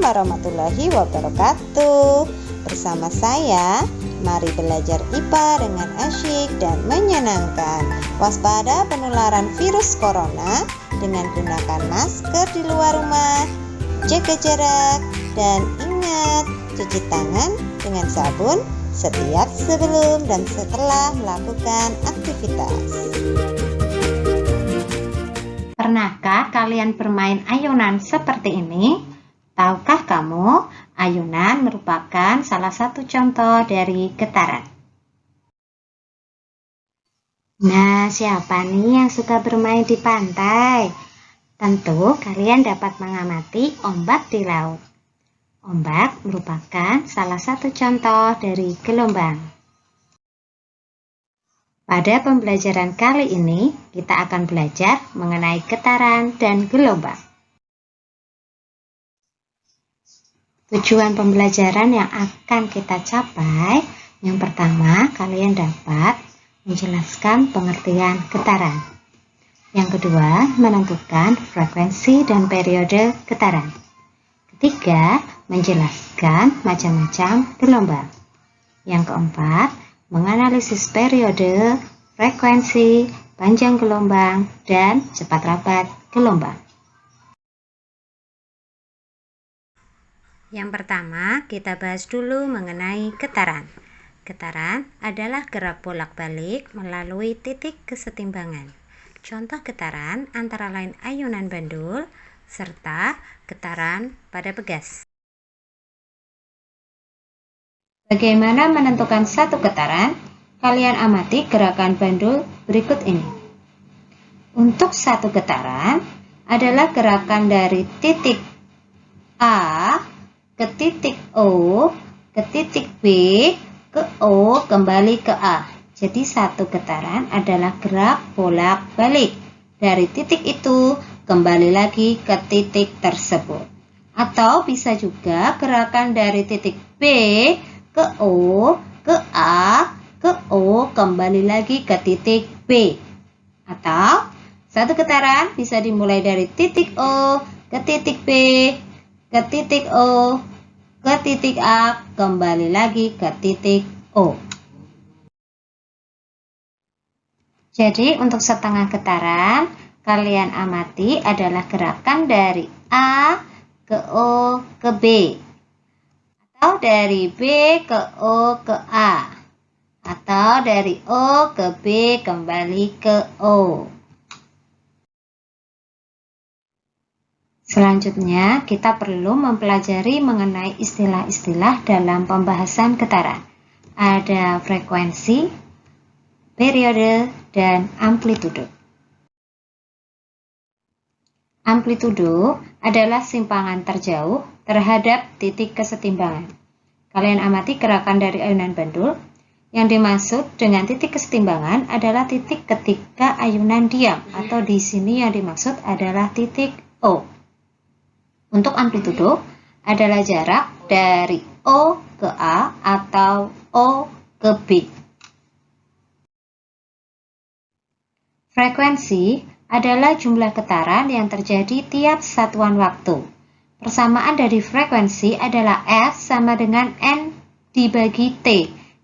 warahmatullahi wabarakatuh. Bersama saya, mari belajar IPA dengan asyik dan menyenangkan. Waspada penularan virus corona dengan gunakan masker di luar rumah, jaga jarak, dan ingat cuci tangan dengan sabun setiap sebelum dan setelah melakukan aktivitas. Pernahkah kalian bermain ayunan seperti ini? Tahukah kamu, ayunan merupakan salah satu contoh dari getaran. Nah, siapa nih yang suka bermain di pantai? Tentu kalian dapat mengamati ombak di laut. Ombak merupakan salah satu contoh dari gelombang. Pada pembelajaran kali ini, kita akan belajar mengenai getaran dan gelombang. Tujuan pembelajaran yang akan kita capai, yang pertama, kalian dapat menjelaskan pengertian getaran. Yang kedua, menentukan frekuensi dan periode getaran. Ketiga, menjelaskan macam-macam gelombang. Yang keempat, menganalisis periode, frekuensi, panjang gelombang, dan cepat rapat gelombang. Yang pertama, kita bahas dulu mengenai getaran. Getaran adalah gerak bolak-balik melalui titik kesetimbangan. Contoh getaran antara lain ayunan bandul, serta getaran pada pegas. Bagaimana menentukan satu getaran? Kalian amati gerakan bandul berikut ini. Untuk satu getaran adalah gerakan dari titik A ke titik O, ke titik B, ke O, kembali ke A. Jadi satu getaran adalah gerak bolak-balik. Dari titik itu kembali lagi ke titik tersebut. Atau bisa juga gerakan dari titik B ke O, ke A, ke O, kembali lagi ke titik B. Atau satu getaran bisa dimulai dari titik O ke titik B, ke titik O, ke titik A, kembali lagi ke titik O. Jadi untuk setengah getaran, kalian amati adalah gerakan dari A ke O ke B. Atau dari B ke O ke A, atau dari O ke B kembali ke O. Selanjutnya, kita perlu mempelajari mengenai istilah-istilah dalam pembahasan getaran. Ada frekuensi, periode, dan amplitudo. Amplitudo adalah simpangan terjauh terhadap titik kesetimbangan. Kalian amati gerakan dari ayunan bandul. Yang dimaksud dengan titik kesetimbangan adalah titik ketika ayunan diam, atau di sini yang dimaksud adalah titik O. Untuk amplitudo adalah jarak dari O ke A atau O ke B. Frekuensi adalah jumlah getaran yang terjadi tiap satuan waktu. Persamaan dari frekuensi adalah F sama dengan N dibagi T,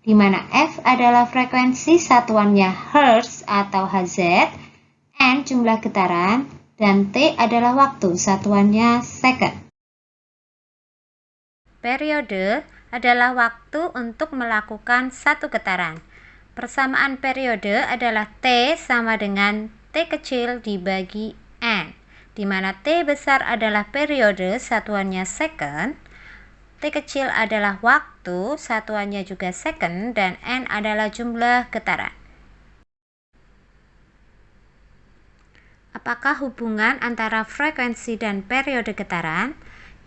di mana F adalah frekuensi satuannya Hertz atau Hz, N jumlah getaran, dan T adalah waktu satuannya second. Periode adalah waktu untuk melakukan satu getaran. Persamaan periode adalah T sama dengan T kecil dibagi N, di mana T besar adalah periode satuannya second, T kecil adalah waktu satuannya juga second, dan N adalah jumlah getaran. Apakah hubungan antara frekuensi dan periode getaran?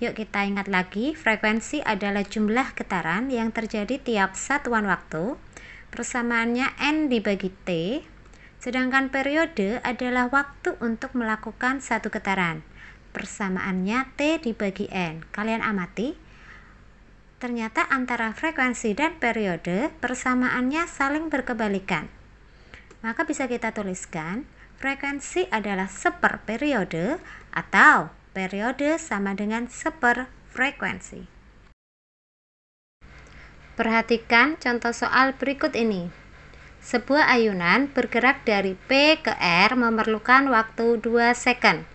Yuk kita ingat lagi, frekuensi adalah jumlah getaran yang terjadi tiap satuan waktu. Persamaannya N dibagi T. Sedangkan periode adalah waktu untuk melakukan satu getaran. Persamaannya T dibagi N. Kalian amati, ternyata antara frekuensi dan periode persamaannya saling berkebalikan. Maka bisa kita tuliskan, frekuensi adalah seper periode atau periode sama dengan seper frekuensi. Perhatikan contoh soal berikut ini. Sebuah ayunan bergerak dari P ke R memerlukan waktu 2 second.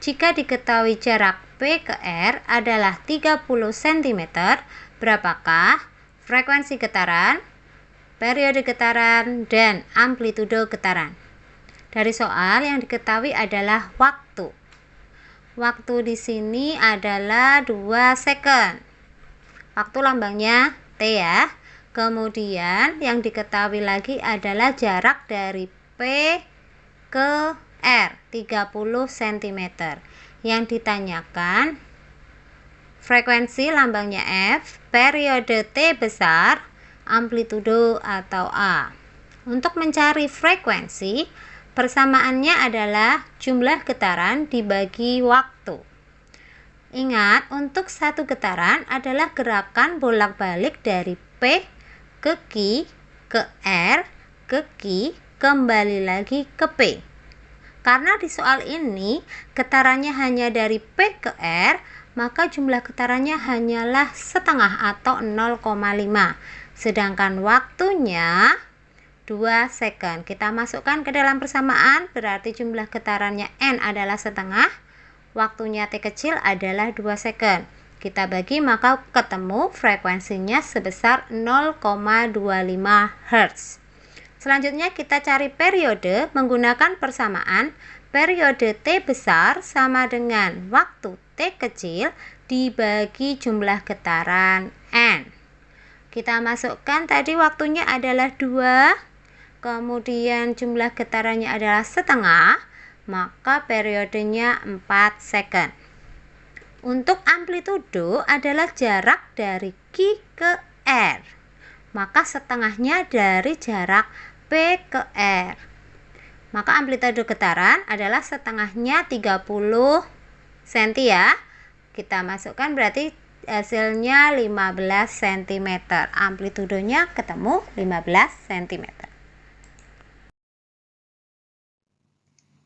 Jika diketahui jarak P ke R adalah 30 cm, berapakah frekuensi getaran, periode getaran, dan amplitudo getaran? Dari soal yang diketahui adalah waktu. Waktu di sini adalah 2 second. Waktu lambangnya T ya. Kemudian yang diketahui lagi adalah jarak dari P ke R, 30 cm. Yang ditanyakan frekuensi lambangnya F, periode T besar, amplitudo atau A. Untuk mencari frekuensi, persamaannya adalah jumlah getaran dibagi waktu. Ingat, untuk satu getaran adalah gerakan bolak-balik dari P ke Q, ke R, ke Q, kembali lagi ke P. Karena di soal ini getarannya hanya dari P ke R, maka jumlah getarannya hanyalah setengah atau 0,5. Sedangkan waktunya 2 second. Kita masukkan ke dalam persamaan, berarti jumlah getarannya N adalah setengah, waktunya T kecil adalah 2 second. Kita bagi maka ketemu frekuensinya sebesar 0,25 Hz. Selanjutnya kita cari periode menggunakan persamaan periode T besar sama dengan waktu T kecil dibagi jumlah getaran N. Kita masukkan tadi waktunya adalah 2, kemudian jumlah getarannya adalah setengah, maka periodenya 4 second. Untuk amplitudo adalah jarak dari Q ke R, maka setengahnya dari jarak P ke R. Maka amplitudo getaran adalah setengahnya 30 cm ya. Kita masukkan berarti hasilnya 15 cm. Amplitudonya ketemu 15 cm.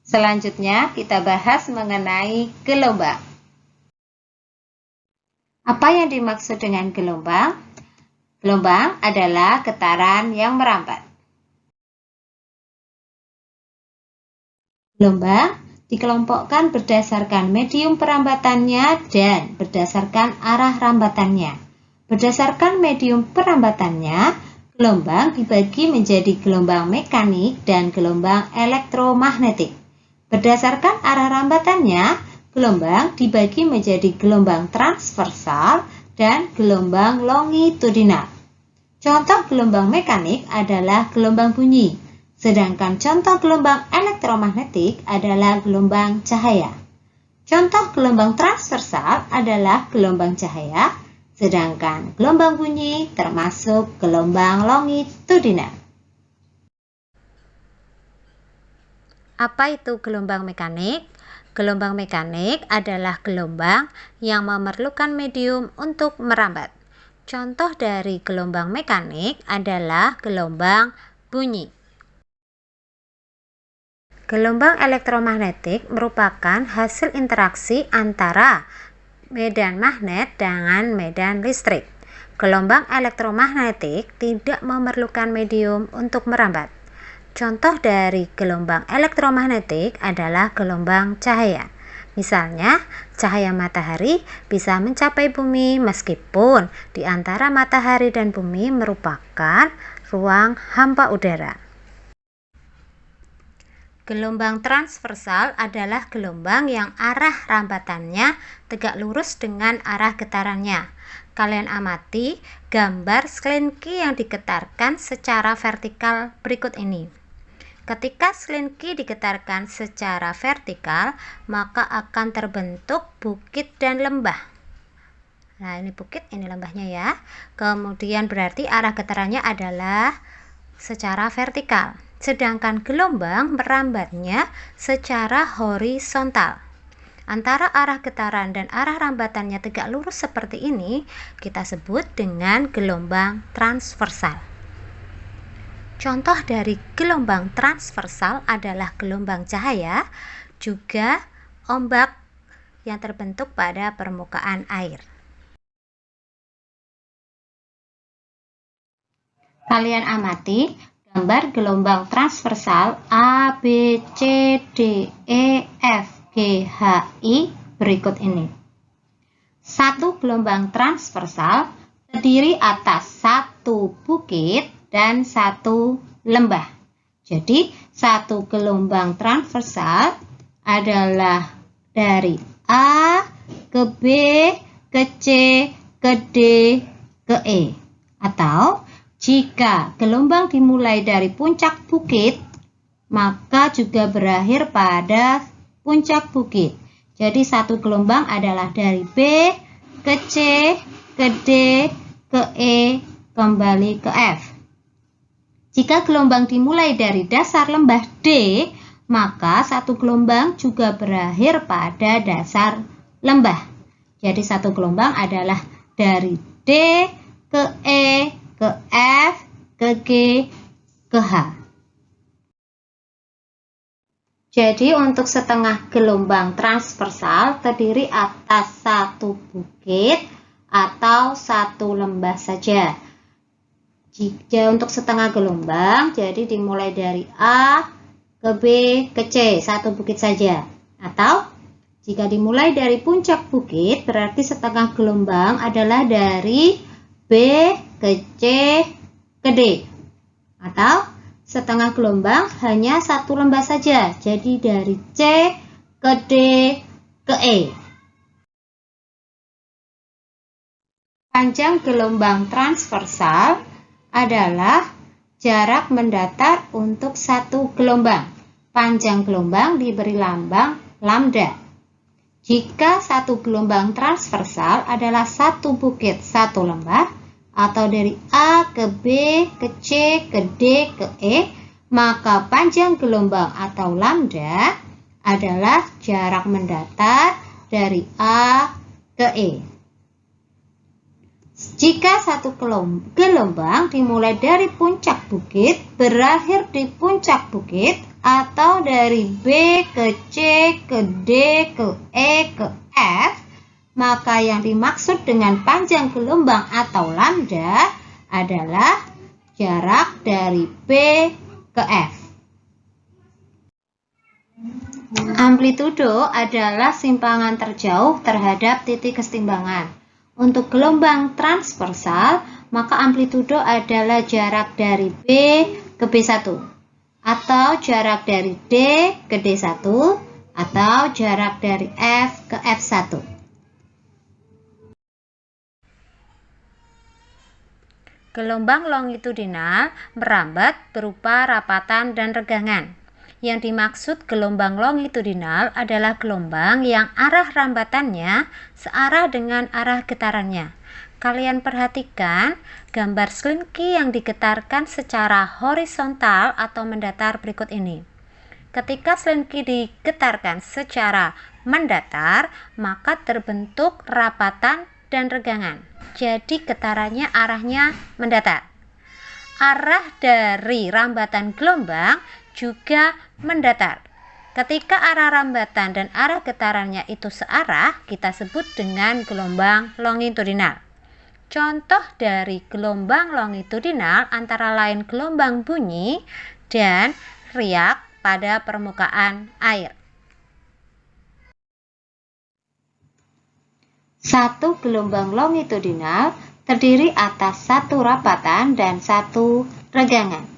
Selanjutnya kita bahas mengenai gelombang. Apa yang dimaksud dengan gelombang? Gelombang adalah getaran yang merambat. Gelombang dikelompokkan berdasarkan medium perambatannya dan berdasarkan arah rambatannya. Berdasarkan medium perambatannya, gelombang dibagi menjadi gelombang mekanik dan gelombang elektromagnetik. Berdasarkan arah rambatannya, gelombang dibagi menjadi gelombang transversal dan gelombang longitudinal. Contoh gelombang mekanik adalah gelombang bunyi, sedangkan contoh gelombang elektromagnetik adalah gelombang cahaya. Contoh gelombang transversal adalah gelombang cahaya, sedangkan gelombang bunyi termasuk gelombang longitudinal. Apa itu gelombang mekanik? Gelombang mekanik adalah gelombang yang memerlukan medium untuk merambat. Contoh dari gelombang mekanik adalah gelombang bunyi. Gelombang elektromagnetik merupakan hasil interaksi antara medan magnet dengan medan listrik. Gelombang elektromagnetik tidak memerlukan medium untuk merambat. Contoh dari gelombang elektromagnetik adalah gelombang cahaya. Misalnya, cahaya matahari bisa mencapai bumi meskipun di antara matahari dan bumi merupakan ruang hampa udara. Gelombang transversal adalah gelombang yang arah rambatannya tegak lurus dengan arah getarannya. Kalian amati gambar slinky yang digetarkan secara vertikal berikut ini. Ketika slinky digetarkan secara vertikal, maka akan terbentuk bukit dan lembah. Nah, ini bukit, ini lembahnya ya. Kemudian berarti arah getarannya adalah secara vertikal. Sedangkan gelombang merambatnya secara horizontal. Antara arah getaran dan arah rambatannya tegak lurus seperti ini, kita sebut dengan gelombang transversal. Contoh dari gelombang transversal adalah gelombang cahaya, juga ombak yang terbentuk pada permukaan air. Kalian amati gambar gelombang transversal A, B, C, D, E, F, G, H, I berikut ini. Satu gelombang transversal terdiri atas satu bukit dan satu lembah. Jadi, satu gelombang transversal adalah dari A ke B, ke C, ke D, ke E. Atau, jika gelombang dimulai dari puncak bukit, maka juga berakhir pada puncak bukit. Jadi, satu gelombang adalah dari B ke C, ke D, ke E, kembali ke F. Jika gelombang dimulai dari dasar lembah D, maka satu gelombang juga berakhir pada dasar lembah. Jadi satu gelombang adalah dari D ke E, ke F, ke G, ke H. Jadi untuk setengah gelombang transversal terdiri atas satu bukit atau satu lembah saja. Jika untuk setengah gelombang, jadi dimulai dari A ke B ke C, satu bukit saja. Atau jika dimulai dari puncak bukit, berarti setengah gelombang adalah dari B ke C ke D. Atau setengah gelombang hanya satu lembah saja, jadi dari C ke D ke E. Panjang gelombang transversal adalah jarak mendatar untuk satu gelombang. Panjang gelombang diberi lambang lambda. Jika satu gelombang transversal adalah satu bukit satu lembah, atau dari A ke B, ke C, ke D, ke E, maka panjang gelombang atau lambda adalah jarak mendatar dari A ke E. Jika satu gelombang dimulai dari puncak bukit, berakhir di puncak bukit, atau dari B ke C, ke D, ke E, ke F, maka yang dimaksud dengan panjang gelombang atau lambda adalah jarak dari B ke F. Amplitudo adalah simpangan terjauh terhadap titik kesetimbangan. Untuk gelombang transversal, maka amplitudo adalah jarak dari B ke B1, atau jarak dari D ke D1, atau jarak dari F ke F1. Gelombang longitudinal merambat berupa rapatan dan regangan. Yang dimaksud gelombang longitudinal adalah gelombang yang arah rambatannya searah dengan arah getarannya. Kalian perhatikan gambar slinky yang digetarkan secara horizontal atau mendatar berikut ini. Ketika slinky digetarkan secara mendatar, maka terbentuk rapatan dan regangan. Jadi getarannya arahnya mendatar. Arah dari rambatan gelombang juga mendatar. Ketika arah rambatan dan arah getarannya itu searah, kita sebut dengan gelombang longitudinal. Contoh dari gelombang longitudinal antara lain gelombang bunyi dan riak pada permukaan air. Satu gelombang longitudinal terdiri atas satu rapatan dan satu regangan.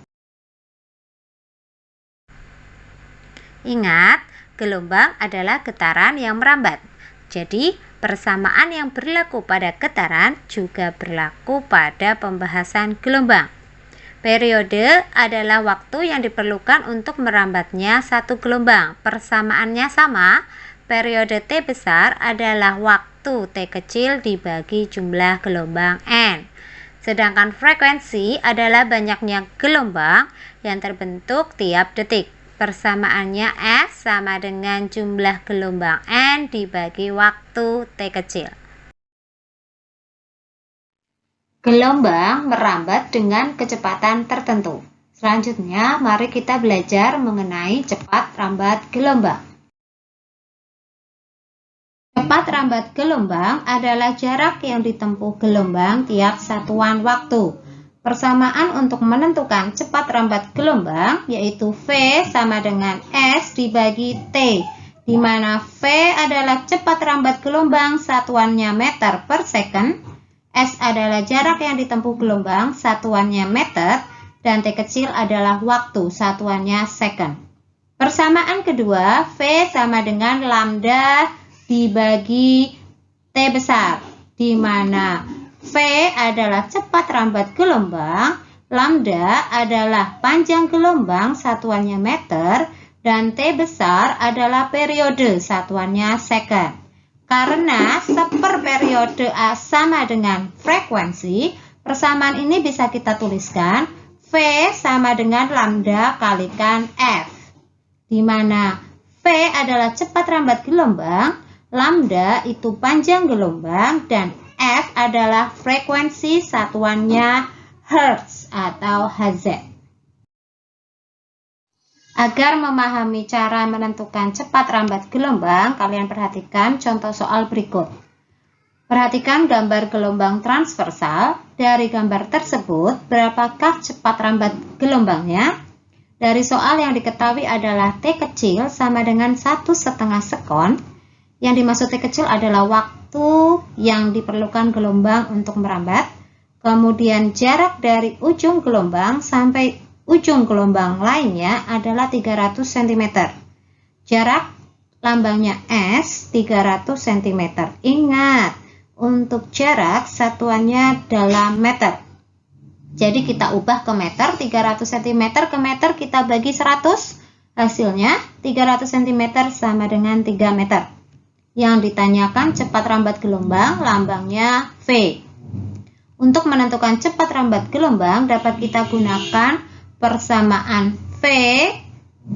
Ingat, gelombang adalah getaran yang merambat. Jadi, persamaan yang berlaku pada getaran juga berlaku pada pembahasan gelombang. Periode adalah waktu yang diperlukan untuk merambatnya satu gelombang. Persamaannya sama, periode T besar adalah waktu T kecil dibagi jumlah gelombang N. Sedangkan frekuensi adalah banyaknya gelombang yang terbentuk tiap detik. Persamaannya S sama dengan jumlah gelombang N dibagi waktu T kecil. Gelombang merambat dengan kecepatan tertentu. Selanjutnya, mari kita belajar mengenai cepat rambat gelombang. Cepat rambat gelombang adalah jarak yang ditempuh gelombang tiap satuan waktu. Persamaan untuk menentukan cepat rambat gelombang yaitu V sama dengan S dibagi T, di mana V adalah cepat rambat gelombang satuannya meter per second, S adalah jarak yang ditempuh gelombang satuannya meter, dan T kecil adalah waktu satuannya second. Persamaan kedua, V sama dengan lambda dibagi T besar, di mana V adalah cepat rambat gelombang, lambda adalah panjang gelombang satuannya meter, dan T besar adalah periode satuannya second. Karena seperperiode A sama dengan frekuensi, persamaan ini bisa kita tuliskan V sama dengan lambda kalikan F, di mana V adalah cepat rambat gelombang, lambda itu panjang gelombang, dan F adalah frekuensi satuannya Hertz atau Hz. Agar memahami cara menentukan cepat rambat gelombang, kalian perhatikan contoh soal berikut. Perhatikan gambar gelombang transversal. Dari gambar tersebut, berapakah cepat rambat gelombangnya? Dari soal yang diketahui adalah T kecil sama dengan 1,5 sekon. Yang dimaksud T kecil adalah waktu yang diperlukan gelombang untuk merambat. Kemudian jarak dari ujung gelombang sampai ujung gelombang lainnya adalah 300 cm. Jarak lambangnya S 300 cm. Ingat, untuk jarak satuannya dalam meter. Jadi kita ubah ke meter, 300 cm ke meter kita bagi 100. Hasilnya 300 cm sama dengan 3 meter. Yang ditanyakan cepat rambat gelombang, lambangnya V. Untuk menentukan cepat rambat gelombang dapat kita gunakan persamaan V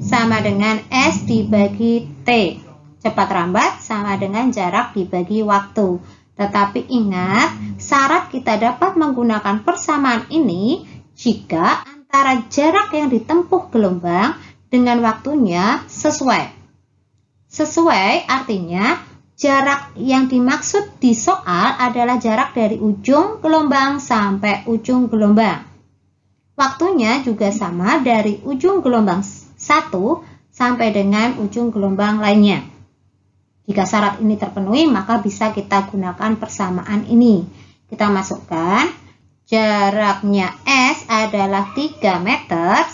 sama dengan S dibagi T. Cepat rambat sama dengan jarak dibagi waktu. Tetapi ingat, syarat kita dapat menggunakan persamaan ini jika antara jarak yang ditempuh gelombang dengan waktunya sesuai. Sesuai artinya jarak yang dimaksud di soal adalah jarak dari ujung gelombang sampai ujung gelombang. Waktunya juga sama dari ujung gelombang 1 sampai dengan ujung gelombang lainnya. Jika syarat ini terpenuhi, maka bisa kita gunakan persamaan ini. Kita masukkan jaraknya S adalah 3 meter,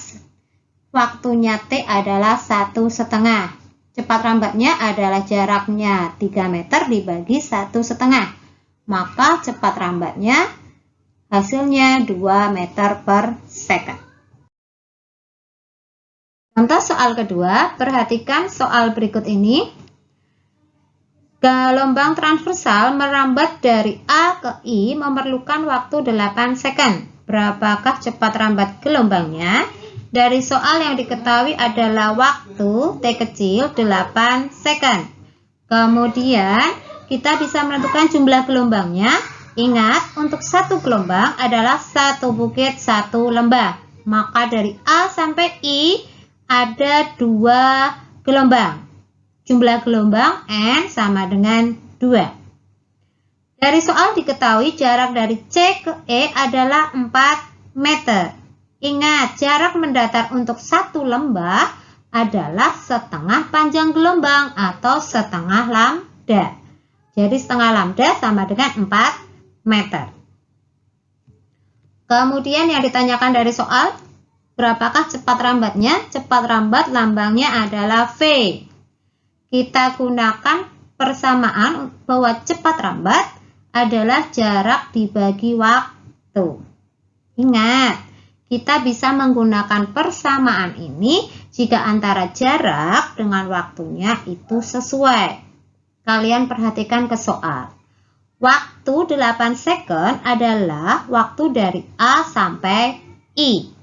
waktunya T adalah 1,5. Cepat rambatnya adalah jaraknya 3 meter dibagi 1,5. Maka cepat rambatnya hasilnya 2 meter per second. Contoh soal kedua, perhatikan soal berikut ini. Gelombang transversal merambat dari A ke I memerlukan waktu 8 second. Berapakah cepat rambat gelombangnya? Dari soal yang diketahui adalah waktu T kecil 8 second. Kemudian kita bisa menentukan jumlah gelombangnya. Ingat, untuk satu gelombang adalah satu bukit satu lembah. Maka dari A sampai I ada 2 gelombang. Jumlah gelombang N sama dengan 2. Dari soal diketahui jarak dari C ke E adalah 4 meter. Ingat, jarak mendatar untuk satu lembah adalah setengah panjang gelombang atau setengah lambda. Jadi setengah lambda sama dengan 4 meter. Kemudian yang ditanyakan dari soal, berapakah cepat rambatnya? Cepat rambat lambangnya adalah V. Kita gunakan persamaan bahwa cepat rambat adalah jarak dibagi waktu. Ingat, kita bisa menggunakan persamaan ini jika antara jarak dengan waktunya itu sesuai. Kalian perhatikan ke soal. Waktu 8 second adalah waktu dari A sampai I.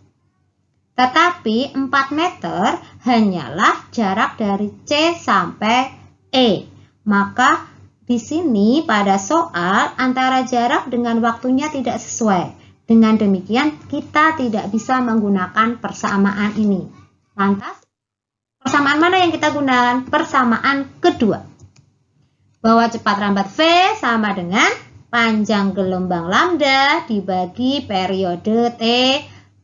Tetapi 4 meter hanyalah jarak dari C sampai E. Maka di sini pada soal antara jarak dengan waktunya tidak sesuai. Dengan demikian, kita tidak bisa menggunakan persamaan ini. Lantas, persamaan mana yang kita gunakan? Persamaan kedua. Bahwa cepat rambat V sama dengan panjang gelombang lambda dibagi periode T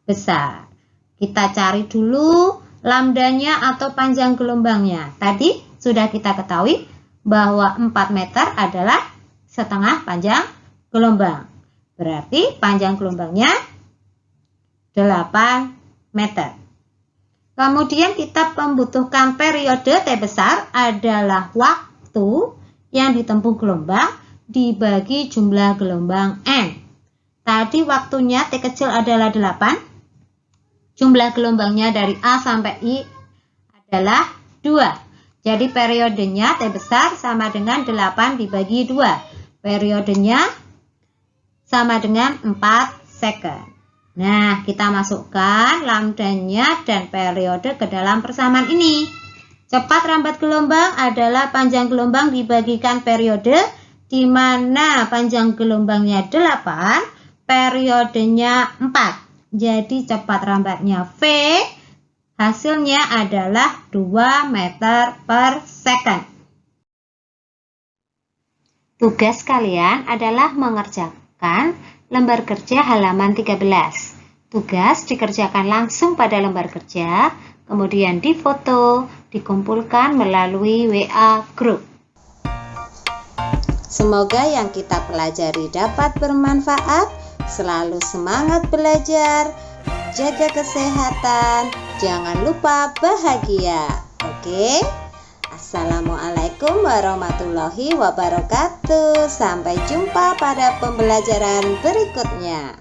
besar. Kita cari dulu lambdanya atau panjang gelombangnya. Tadi sudah kita ketahui bahwa 4 meter adalah setengah panjang gelombang. Berarti panjang gelombangnya 8 meter. Kemudian kita membutuhkan periode T besar adalah waktu yang ditempuh gelombang dibagi jumlah gelombang N. Tadi waktunya T kecil adalah 8. Jumlah gelombangnya dari A sampai I adalah 2. Jadi periodenya T besar sama dengan 8 dibagi 2. Periodenya sama dengan 4 second. Nah, kita masukkan lambdanya dan periode ke dalam persamaan ini. Cepat rambat gelombang adalah panjang gelombang dibagikan periode, di mana panjang gelombangnya 8, periodenya 4. Jadi cepat rambatnya V, hasilnya adalah 2 meter per second. Tugas kalian adalah mengerjakan lembar kerja halaman 13. Tugas dikerjakan langsung pada lembar kerja, kemudian difoto, dikumpulkan melalui WA Group. Semoga yang kita pelajari dapat bermanfaat. Selalu semangat belajar, jaga kesehatan, jangan lupa bahagia. Oke? Assalamualaikum warahmatullahi wabarakatuh. Sampai jumpa pada pembelajaran berikutnya.